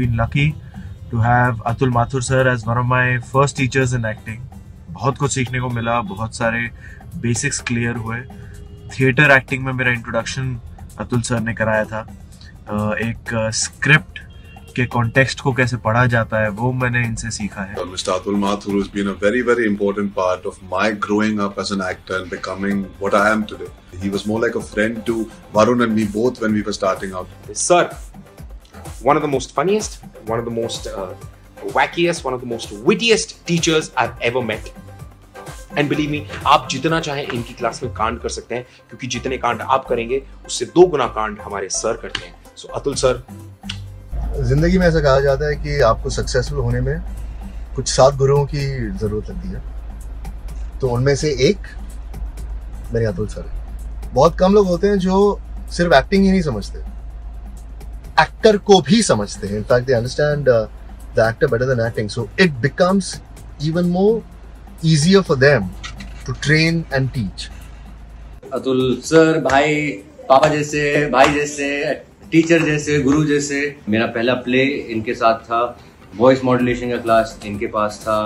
been lucky to have Atul Mathur sir as one of my first teachers in acting. बहुत कुछ सीखने को मिला, बहुत सारे बेसिक्स क्लियर हुए. थिएटर एक्टिंग में मेरा इंट्रोडक्शन अतुल सर ने कराया था. एक स्क्रिप्ट के कॉन्टेक्स्ट को कैसे पढ़ा जाता है वो मैंने इनसे सीखा है. Mr. Atul Mathur has been a very, very important part of my growing up as an actor and becoming what I am today. He was more like a friend to Varun and me both when we were starting out. Sir, one of the most funniest, one of the most wackiest, one of the most wittiest teachers I've ever met. And believe me, आप जितना चाहें इनकी class में कांड कर सकते हैं, क्योंकि जितने कांड आप करेंगे उससे 2 गुना कांड हमारे सर करते हैं. So Atul sir. जिंदगी में ऐसा कहा जाता है कि आपको सक्सेसफुल होने में कुछ 7 गुरुओं की जरूरत लगती है, तो उनमें से एक मेरे अतुल सर है. बहुत कम लोग होते हैं जो सिर्फ एक्टिंग ही नहीं समझते, एक्टर को भी समझते हैं. In fact they understand the actor better than acting, so it becomes even more easier for them to train and teach. Atul sir भाई, पापा जैसे, भाई जैसे, टीचर जैसे, गुरु जैसे. मेरा पहला प्ले इनके साथ था, वॉइस मॉड्यूलेशन का क्लास इनके पास था.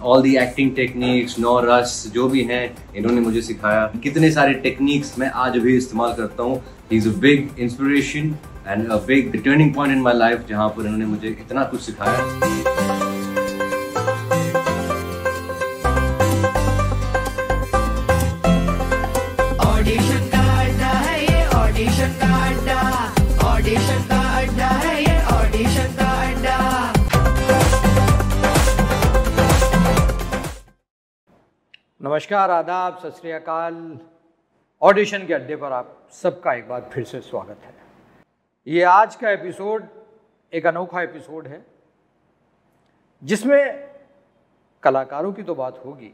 ऑल दी एक्टिंग टेक्निक्स, नौ रस जो भी हैं इन्होंने मुझे सिखाया. कितने सारे टेक्निक्स मैं आज भी इस्तेमाल करता हूँ. He is a big inspiration and a big turning point in my life, जहाँ पर इन्होंने मुझे इतना कुछ सिखाया. नमस्कार, आदाब, सत श्री अकाल. ऑडिशन के अड्डे पर आप सबका एक बार फिर से स्वागत है. ये आज का एपिसोड एक अनोखा एपिसोड है जिसमें कलाकारों की तो बात होगी,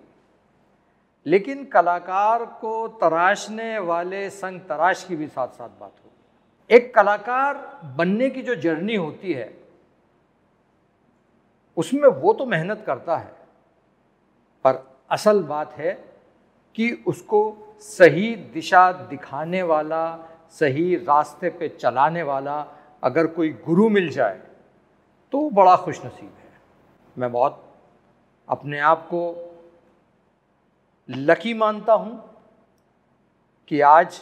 लेकिन कलाकार को तराशने वाले संग तराश की भी साथ साथ बात होगी. एक कलाकार बनने की जो जर्नी होती है उसमें वो तो मेहनत करता है, पर असल बात है कि उसको सही दिशा दिखाने वाला, सही रास्ते पे चलाने वाला अगर कोई गुरु मिल जाए तो बड़ा खुशनसीब है. मैं बहुत अपने आप को लकी मानता हूँ कि आज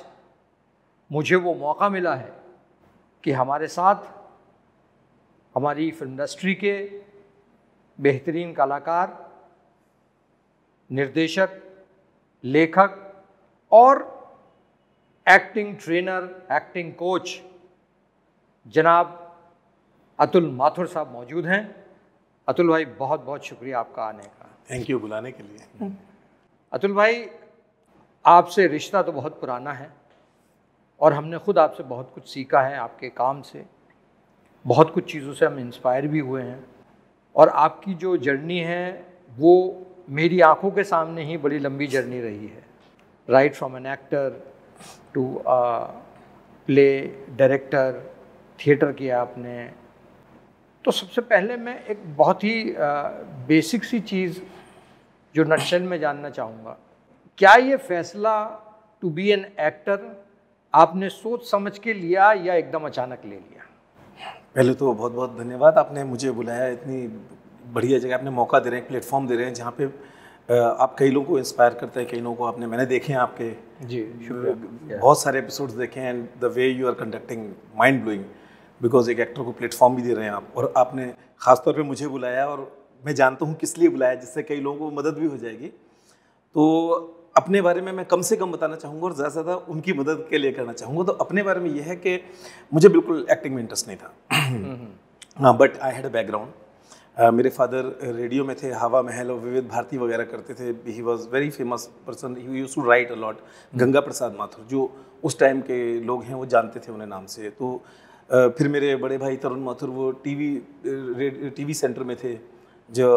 मुझे वो मौका मिला है कि हमारे साथ हमारी फिल्म इंडस्ट्री के बेहतरीन कलाकार, निर्देशक, लेखक और एक्टिंग ट्रेनर, एक्टिंग कोच जनाब अतुल माथुर साहब मौजूद हैं. अतुल भाई, बहुत बहुत शुक्रिया आपका आने का. थैंक यू बुलाने के लिए. अतुल भाई, आपसे रिश्ता तो बहुत पुराना है और हमने खुद आपसे बहुत कुछ सीखा है. आपके काम से बहुत कुछ चीज़ों से हम इंस्पायर भी हुए हैं, और आपकी जो जर्नी है वो मेरी आंखों के सामने ही बड़ी लंबी जर्नी रही है. Right from an actor to play director, theatre किया आपने. तो सबसे पहले मैं एक बहुत ही बेसिक सी चीज़ जो नटशेल में जानना चाहूँगा, क्या ये फैसला टू बी एन एक्टर आपने सोच समझ के लिया या एकदम अचानक ले लिया? पहले तो बहुत बहुत धन्यवाद, आपने मुझे बुलाया. इतनी बढ़िया जगह आपने मौका दे रहे हैं, प्लेटफॉर्म दे रहे हैं जहाँ पे आप कई लोगों को इंस्पायर करते हैं. कई लोगों को मैंने देखे हैं आपके. जी, शुक्रिया. बहुत सारे एपिसोड्स देखे हैं and the way you are conducting mind blowing, because एक एक्टर को प्लेटफॉर्म भी दे रहे हैं आप, और आपने ख़ासतौर पे मुझे बुलाया, और मैं जानता हूँ किस लिए बुलाया, जिससे कई लोगों को मदद भी हो जाएगी. तो अपने बारे में मैं कम से कम बताना चाहूँगा और ज़्यादा से ज़्यादा उनकी मदद के लिए करना चाहूँगा. तो अपने बारे में यह है कि मुझे बिल्कुल एक्टिंग में इंटरेस्ट नहीं था. हाँ, but I had a background. मेरे फादर रेडियो में थे, हवा महल और विविध भारती वगैरह करते थे. He was very famous person, he used to write a lot. Ganga Prasad Mathur, जो उस टाइम के लोग हैं वो जानते थे उन्हें नाम से. तो फिर मेरे बड़े भाई तरुण माथुर, वो टीवी सेंटर में थे, जो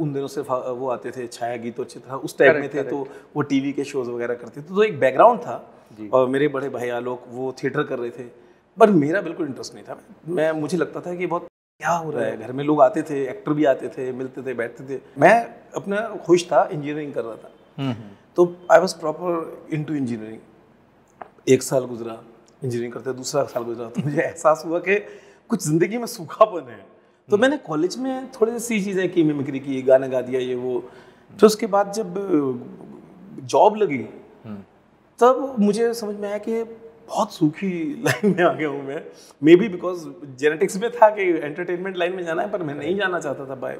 उन दिनों से वो आते थे, छाया गीत और चित्र उस टाइप में थे. तो वो टीवी के शोज़ वगैरह करते थे. तो एक बैकग्राउंड था. और मेरे बड़े भाई आलोक वो थिएटर कर रहे थे, पर मेरा बिल्कुल इंटरेस्ट नहीं था. मुझे लगता था कि बहुत क्या हो रहा है. घर में लोग आते थे, एक्टर भी आते थे, मिलते थे, बैठते थे. मैं अपना खुश था, इंजीनियरिंग कर रहा था. तो I was proper into engineering. 1 साल गुजरा इंजीनियरिंग करते, दूसरा साल गुजरा, तो मुझे एहसास हुआ कि कुछ ज़िंदगी में सूखापन है। तो मैंने कॉलेज में थोड़ी सी चीज़ें की, मिमिक्री की, गाना गा दिया, ये वो। फिर उसके बाद जब जॉब लगी तब मुझे समझ में आया कि बहुत सूखी लाइन में आ गया हूँ मैं। मे बी बिकॉज जेनेटिक्स में था कि एंटरटेनमेंट लाइन में जाना है, पर मैं नहीं जाना चाहता था। बाय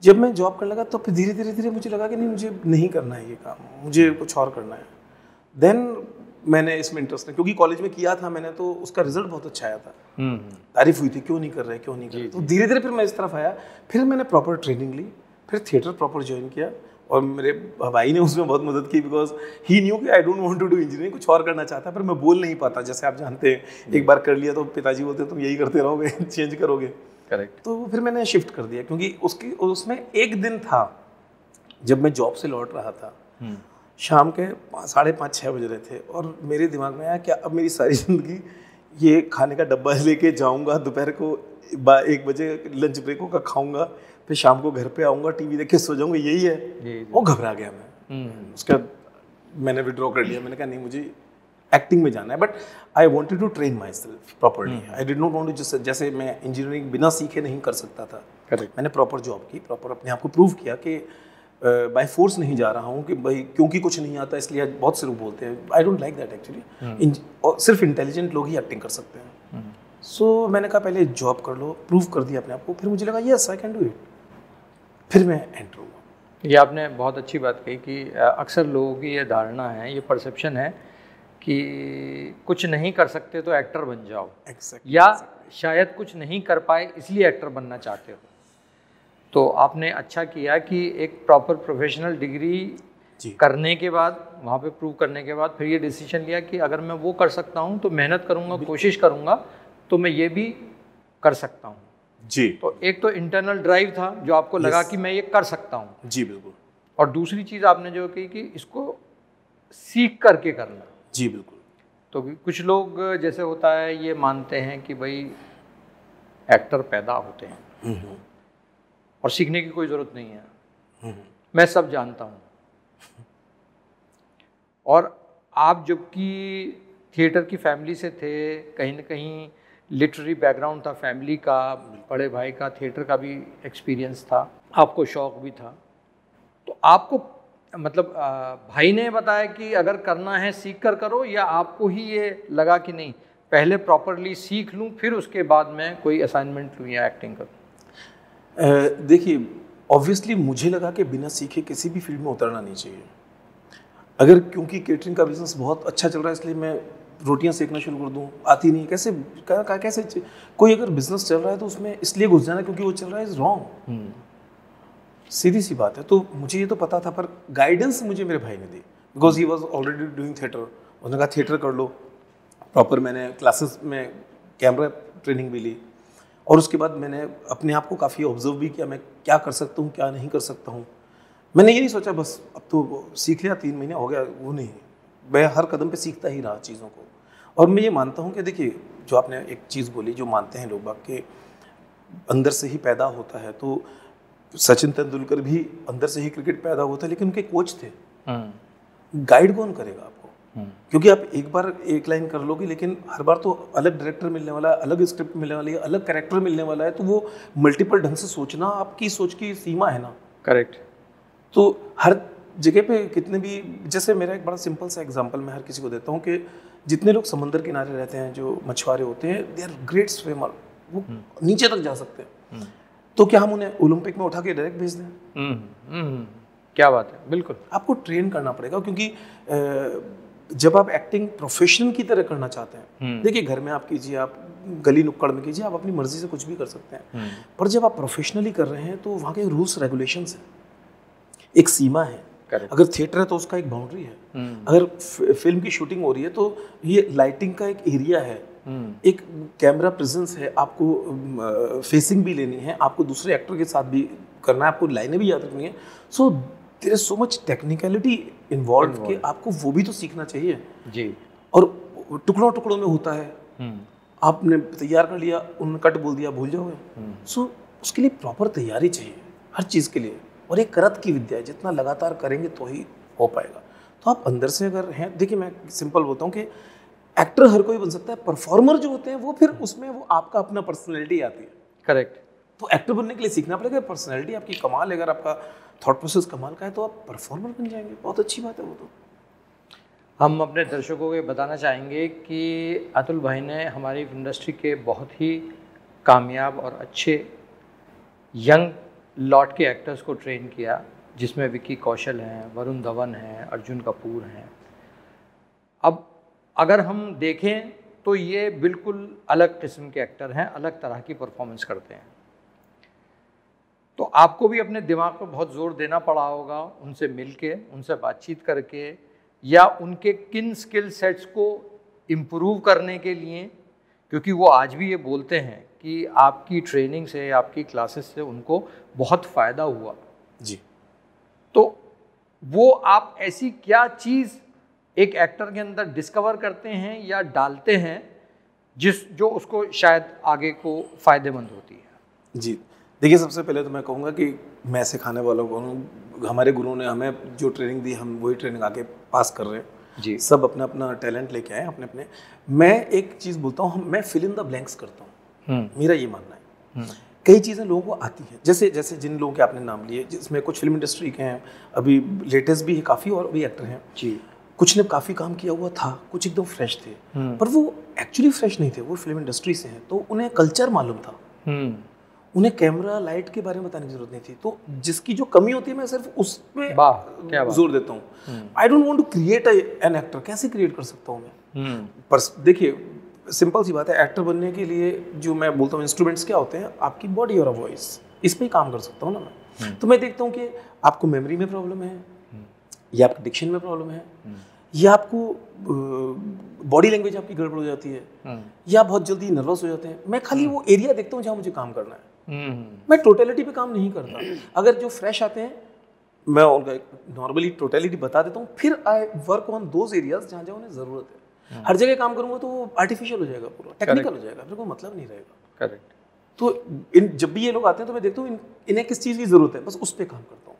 जब मैं जॉब करने लगा तो फिर धीरे धीरे मुझे लगा कि नहीं, मुझे नहीं करना है ये काम, मुझे कुछ और करना है। देन मैंने इसमें इंटरेस्ट नहीं, क्योंकि कॉलेज में किया था मैंने, तो उसका रिजल्ट बहुत अच्छा आया था, तारीफ हुई थी, क्यों नहीं कर रहे, क्यों नहीं कर रहे। तो धीरे धीरे फिर मैं इस तरफ आया, फिर मैंने प्रॉपर ट्रेनिंग ली, फिर थिएटर प्रॉपर ज्वाइन किया, और मेरे भाई ने उसमें बहुत मदद की, बिकॉज ही न्यू कि I don't want to do engineering, कुछ और करना चाहता, पर मैं बोल नहीं पाता। जैसे आप जानते हैं, एक बार कर लिया तो पिताजी बोलते तुम यही करते रहोगे, चेंज करोगे। करेक्ट। तो फिर मैंने शिफ्ट कर दिया, क्योंकि उसमें एक दिन था जब मैं जॉब से लौट रहा था, शाम के 5:30-6 बज रहे थे, और मेरे दिमाग में आया क्या अब मेरी सारी ज़िंदगी ये खाने का डब्बा लेके जाऊंगा, दोपहर को 1 बजे लंच ब्रेक होगा, खाऊंगा, फिर शाम को घर पे आऊँगा, टीवी देख के सो जाऊँगा, यही है। वो घबरा गया मैं। उसके बाद मैंने विड्रॉ कर लिया। मैंने कहा नहीं, मुझे एक्टिंग में जाना है, but I wanted to train myself properly. I did not want to, जैसे मैं इंजीनियरिंग बिना सीखे नहीं कर सकता था। करेक्ट। मैंने प्रॉपर जॉब की, प्रॉपर अपने आप को प्रूव किया कि बाय फोर्स नहीं जा रहा हूँ कि भाई क्योंकि कुछ नहीं आता इसलिए। बहुत से लोग बोलते हैं, I don't like that actually. और सिर्फ इंटेलिजेंट लोग ही एक्टिंग कर सकते हैं। सो मैंने कहा पहले जॉब कर लो, प्रूव कर दिया अपने आप को, फिर मुझे लगा yes I can do it, फिर मैं एंटर हुआ। ये आपने बहुत अच्छी बात कही कि अक्सर लोगों की ये धारणा है, ये परसेप्शन है कि कुछ नहीं कर सकते तो एक्टर बन जाओ, या शायद कुछ नहीं कर पाए इसलिए एक्टर बनना चाहते हो। तो आपने अच्छा किया कि एक प्रॉपर प्रोफेशनल डिग्री करने के बाद, वहाँ पे प्रूव करने के बाद, फिर ये डिसीजन लिया कि अगर मैं वो कर सकता हूँ तो मेहनत करूँगा, कोशिश करूँगा, तो मैं ये भी कर सकता हूँ। जी। तो एक तो इंटरनल ड्राइव था जो आपको लगा कि मैं ये कर सकता हूँ। जी बिल्कुल। और दूसरी चीज़ आपने जो कही कि इसको सीख करके करना। जी बिल्कुल। तो कुछ लोग जैसे होता है ये मानते हैं कि भाई एक्टर पैदा होते हैं और सीखने की कोई ज़रूरत नहीं है। मैं सब जानता हूँ। और आप जबकि थिएटर की फैमिली से थे, कहीं ना कहीं लिटरेरी बैकग्राउंड था फैमिली का, बड़े भाई का थिएटर का भी एक्सपीरियंस था, आपको शौक भी था, तो आपको मतलब भाई ने बताया कि अगर करना है सीख कर करो, या आपको ही ये लगा कि नहीं पहले प्रॉपरली सीख लूँ फिर उसके बाद मैं कोई असाइनमेंट लूँ या एक्टिंग करूँ? देखिए ऑब्वियसली मुझे लगा कि बिना सीखे किसी भी फील्ड में उतरना नहीं चाहिए। अगर क्योंकि केटरिंग का बिजनेस बहुत अच्छा चल रहा है इसलिए मैं रोटियां सेकना शुरू कर दूं, आती नहीं, कैसे कोई अगर बिजनेस चल रहा है तो उसमें इसलिए घुस जाना क्योंकि वो चल रहा है इज रॉन्ग। सीधी सी बात है। तो मुझे ये तो पता था, पर गाइडेंस मुझे मेरे भाई ने दी, because he was already doing theatre. उसने कहा थिएटर कर लो, प्रॉपर मैंने क्लासेस में कैमरा ट्रेनिंग भी ली, और उसके बाद मैंने अपने आप को काफ़ी ऑब्जर्व भी किया, मैं क्या कर सकता हूँ क्या नहीं कर सकता हूँ। मैंने ये नहीं सोचा बस अब तो सीख लिया 3 महीने हो गया, वो नहीं, मैं हर कदम पे सीखता ही रहा चीज़ों को। और मैं ये मानता हूँ कि देखिए जो आपने एक चीज़ बोली, जो मानते हैं लोग बाग के अंदर से ही पैदा होता है, तो सचिन तेंदुलकर भी अंदर से ही क्रिकेट पैदा हुआ था, लेकिन उनके कोच थे। गाइड कौन करेगा आपको? क्योंकि आप एक बार एक लाइन कर लोगे, लेकिन हर बार तो अलग डायरेक्टर मिलने वाला है, अलग स्क्रिप्ट मिलने वाली है, अलग कैरेक्टर मिलने वाला है, तो वो मल्टीपल ढंग से सोचना आपकी सोच की सीमा है ना। करेक्ट। तो हर जगह पे कितने भी, जैसे मेरा एक बड़ा सिंपल सा एग्जांपल मैं हर किसी को देता हूँ कि जितने लोग समंदर किनारे रहते हैं, जो मछुआरे होते हैं, दे आर ग्रेट स्विमर, वो नीचे तक जा सकते हैं, तो क्या हम उन्हें ओलंपिक में उठा के डायरेक्ट भेज दें? क्या बात है, बिल्कुल। आपको ट्रेन करना पड़ेगा, क्योंकि जब आप एक्टिंग प्रोफेशनल की तरह करना चाहते हैं, देखिए घर में आप कीजिए, आप गली नुक्कड़ में कीजिए, आप अपनी मर्जी से कुछ भी कर सकते हैं, पर जब आप प्रोफेशनली कर रहे हैं तो वहाँ के रूल्स रेगुलेशंस हैं, एक सीमा है। अगर थिएटर है तो उसका एक बाउंड्री है, अगर फिल्म की शूटिंग हो रही है तो ये लाइटिंग का एक एरिया है, एक कैमरा प्रेजेंस है, आपको फेसिंग भी लेनी है, आपको दूसरे एक्टर के साथ भी करना है, आपको लाइनें भी याद रखनी है। So there is so much technicality involve कि आपको वो भी तो सीखना चाहिए जी। और टुकड़ों टुकड़ों में होता है, आपने तैयार कर लिया, उन्होंने कट बोल दिया, भूल जाओगे। सो उसके लिए प्रॉपर तैयारी चाहिए हर चीज़ के लिए, और एक करत की विद्या है, जितना लगातार करेंगे तो ही हो पाएगा। तो आप अंदर से अगर हैं, देखिए मैं सिंपल बोलता हूँ कि एक्टर हर कोई बन सकता है, परफॉर्मर जो होते हैं वो फिर उसमें वो आपका अपना पर्सनैलिटी आती है। करेक्ट। तो एक्टर बनने के लिए सीखना पड़ेगा, पर्सनैलिटी आपकी कमाल है, अगर आपका थॉट प्रोसेस कमाल का है तो आप परफॉर्मर बन जाएंगे, बहुत अच्छी बात है वो तो। हम अपने दर्शकों को ये बताना चाहेंगे कि अतुल भाई ने हमारी इंडस्ट्री के बहुत ही कामयाब और अच्छे यंग लॉट के एक्टर्स को ट्रेन किया, जिसमें विक्की कौशल हैं, वरुण धवन हैं, अर्जुन कपूर हैं। अब अगर हम देखें तो ये बिल्कुल अलग किस्म के एक्टर हैं, अलग तरह की परफॉर्मेंस करते हैं। तो आपको भी अपने दिमाग पर बहुत ज़ोर देना पड़ा होगा, उनसे मिलके, उनसे बातचीत करके, या उनके किन स्किल सेट्स को इम्प्रूव करने के लिए, क्योंकि वो आज भी ये बोलते हैं कि आपकी ट्रेनिंग से, आपकी क्लासेस से उनको बहुत फ़ायदा हुआ जी। तो वो आप ऐसी क्या चीज़ एक एक्टर के अंदर डिस्कवर करते हैं या डालते हैं जो उसको शायद आगे को फ़ायदेमंद होती है? जी देखिए, सबसे पहले तो मैं कहूँगा कि मैं सिखाने वालों को, हमारे गुरुओं ने हमें जो ट्रेनिंग दी हम वही ट्रेनिंग आगे पास कर रहे हैं जी। सब अपना अपना टैलेंट लेके आए अपने अपने। मैं एक चीज़ बोलता हूँ, मैं फिल इन द ब्लैंक्स करता हूँ, मेरा ये मानना है। कई चीज़ें लोगों को आती हैं, जैसे जिन लोगों के आपने नाम लिए, जिसमें कुछ फिल्म इंडस्ट्री के हैं, अभी लेटेस्ट भी है काफ़ी, और भी एक्टर हैं जी। कुछ ने काफ़ी काम किया हुआ था, कुछ एकदम फ्रेश थे, पर वो एक्चुअली फ्रेश नहीं थे, वो फिल्म इंडस्ट्री से हैं, तो उन्हें कल्चर मालूम था, उन्हें कैमरा लाइट के बारे में बताने की जरूरत नहीं थी। तो जिसकी जो कमी होती है मैं सिर्फ उस पे जोर देता हूँ। I don't want to create an actor, कैसे क्रिएट कर सकता हूँ मैं? पर देखिए सिंपल सी बात है, एक्टर बनने के लिए जो मैं बोलता हूँ इंस्ट्रूमेंट्स क्या होते हैं, आपकी बॉडी और वॉइस, इस पर ही काम कर सकता हूँ ना मैं। तो मैं देखता हूँ कि आपको मेमोरी में प्रॉब्लम है, या आपको डिक्शन में प्रॉब्लम है, या आपको बॉडी लैंग्वेज आपकी गड़बड़ हो जाती है, या बहुत जल्दी नर्वस हो जाते हैं। मैं खाली वो एरिया देखता हूँ जहाँ मुझे काम करना है, मैं टोटलिटी पे काम नहीं करता। अगर जो फ्रेश आते हैं मैं उनका नॉर्मली टोटलिटी बता देता हूँ, फिर I work on those areas जहाँ जहाँ उन्हें ज़रूरत है। हर जगह काम करूँगा तो वो आर्टिफिशियल हो जाएगा, पूरा टेक्निकल हो जाएगा, फिर कोई मतलब नहीं रहेगा। करेक्ट। तो जब भी ये लोग आते हैं तो मैं देखता हूँ इन्हें किस चीज़ की ज़रूरत है, बस उस पर काम करता हूँ।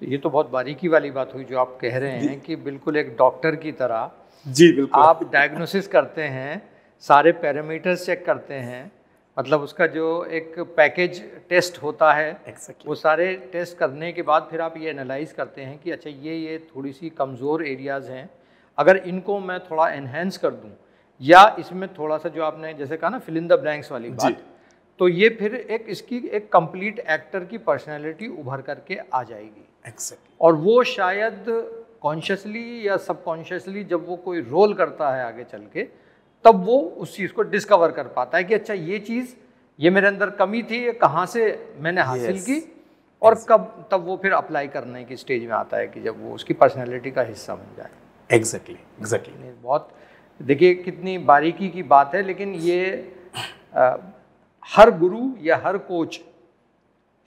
तो ये तो बहुत बारीकी वाली बात हुई जो आप कह रहे हैं कि बिल्कुल एक डॉक्टर की तरह जी बिल्कुल आप डायग्नोसिस करते हैं, सारे पैरामीटर्स चेक करते हैं, मतलब उसका जो एक पैकेज टेस्ट होता है वो सारे टेस्ट करने के बाद फिर आप ये एनालाइज करते हैं कि अच्छा ये थोड़ी सी कमज़ोर एरियाज़ हैं, अगर इनको मैं थोड़ा एनहेंस कर दूं, या इसमें थोड़ा सा जो आपने जैसे कहा ना फिल इन द ब्लैंक्स वाली बात, तो ये फिर इसकी एक कंप्लीट एक्टर की पर्सनैलिटी उभर करके आ जाएगी। और वो शायद कॉन्शियसली या सबकॉन्शियसली जब वो कोई रोल करता है आगे चल के, तब वो उस चीज़ को डिस्कवर कर पाता है कि अच्छा ये चीज़, ये मेरे अंदर कमी थी, ये कहाँ से मैंने हासिल की, और कब तब वो फिर अप्लाई करने की स्टेज में आता है कि जब वो उसकी पर्सनैलिटी का हिस्सा बन जाए। एग्जैक्टली बहुत देखिए कितनी बारीकी की बात है, लेकिन ये हर गुरु या हर कोच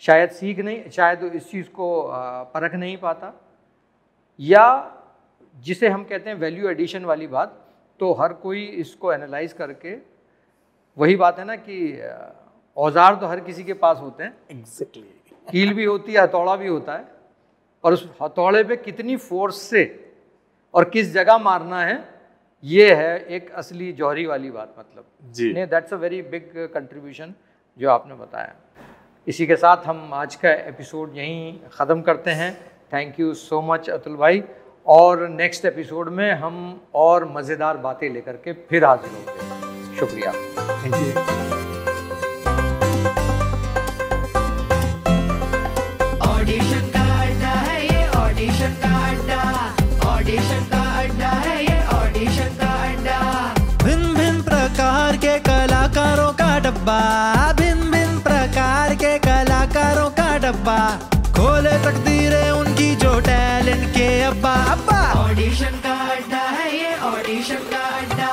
शायद इस चीज़ को परख नहीं पाता, या जिसे हम कहते हैं वैल्यू एडिशन वाली बात, तो हर कोई इसको एनालाइज करके, वही बात है ना कि औजार तो हर किसी के पास होते हैं, एग्जैक्टली कील भी होती है, हथौड़ा भी होता है, और उस हथौड़े पे कितनी फोर्स से और किस जगह मारना है, ये है एक असली जौहरी वाली बात। मतलब जी नहीं, that's a very big contribution जो आपने बताया। इसी के साथ हम आज का एपिसोड यहीं ख़त्म करते हैं। Thank you so much Atul भाई, और नेक्स्ट एपिसोड में हम और मज़ेदार बातें लेकर के फिर हाजिर होंगे। शुक्रिया, थैंक यू। ऑडिशन का अड्डा है ये, ऑडिशन का अड्डा, ऑडिशन का अड्डा है ये, ऑडिशन का अड्डा। भिन्न भिन्न प्रकार के कलाकारों का डब्बा, भिन्न भिन्न प्रकार के कलाकारों का डब्बा, खोले तकदीरें उनकी जो टैलेंट के अब्बा अब्बा। ऑडिशन का अड्डा है ये, ऑडिशन का अड्डा।